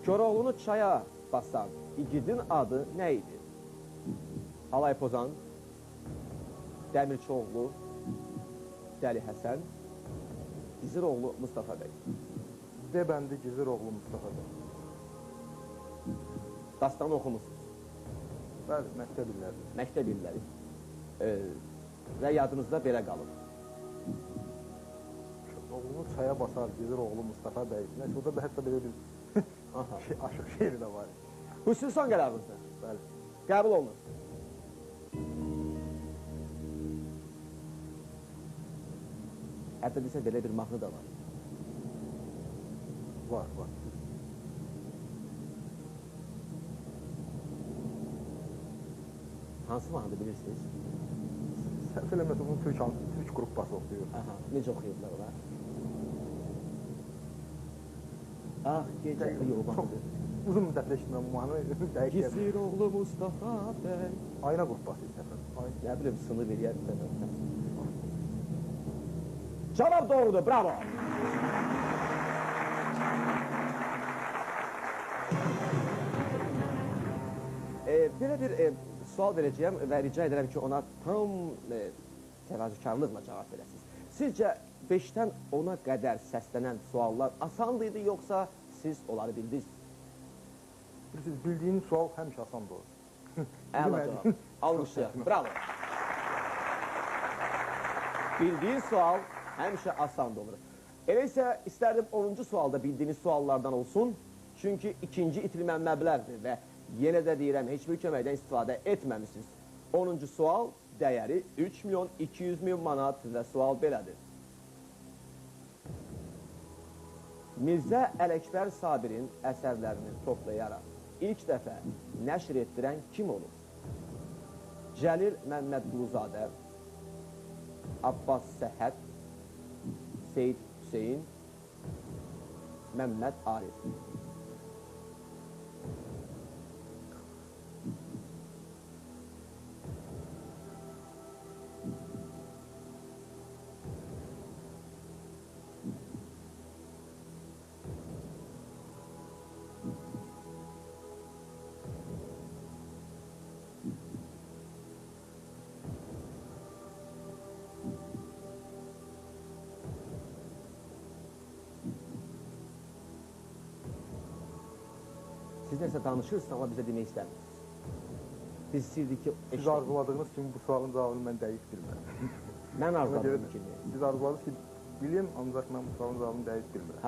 Koroğlunu çaya basan igidin adı nə idi? Alay Pozan, Dəmirçioğlu, Dəli Həsən, Giziroğlu Mustafa bəy. Debəndi Giziroğlu Mustafa bəy. Dastanı oxumusunuz. Bəli, məktəb illəri. Məktəb illəri. Və yadınızda belə qalıb. Oğlunu çaya basar Giziroğlu Mustafa bəy. Nəysə, orada da hətta belə bir aşıq şeiri də var. Bu sizin son qərarınızdır. Bəli. Qəbul olunur. Hətta desə belə bir mahnı da var. Var, var. Hansı mahnıdır bilirsiniz? Səhv eləməsə bunu Türk qruppası oxuyur. Aha, necə oxuyurlar olar? Ah, gecə yolbanıdır. Uzun müddətlə işləyən bu mahnı dəqiq. Giziroğlu Mustafa bəy. Ayna qruppası isə. Nə bilim, sınır eləyər. Cavab doğrudur, bravo. Belə bir sual verəcəyəm və rica edirəm ki, ona tam təvazökarlıqla cavab verəsiniz. Sizcə 5-dən 10-a qədər səslənən suallar asandıydı, yoxsa siz onları bildiniz? Bilirsiniz, bildiyin sual həmişə asandır olur. Əla cavab. Alqışlayaq. Bravo. Bildiyin sual həmişə asandır olur. Elə isə istərdim 10-cu sualda bildiyiniz suallardan olsun. Çünki ikinci itirilmən məbləğdir və yenə də deyirəm, heç bir köməkdən istifadə etməmişsiniz. 10-cu sual dəyəri 3.200.000 manat və sual belədir. Mirzə Ələkbər Sabirin əsərlərini toplayaraq ilk dəfə nəşr etdirən kim olur? Cəlil Məmmədquluzadə, Abbas Səhət, Seyid Hüseyin, Məmməd Arif. Siz nəsə danışırsınız, amma bizə demək istəmirsiniz. Biz istəyirdik ki... Siz arzuladığınız kimi bu sualın cavabını mən dəqiq bilmirəm. Mən arzuladım kimi. Siz arzuladınız ki, bilin, ancaq mən bu sualın cavabını dəqiq bilmirəm.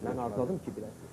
Mən arzuladım ki, biləsiniz.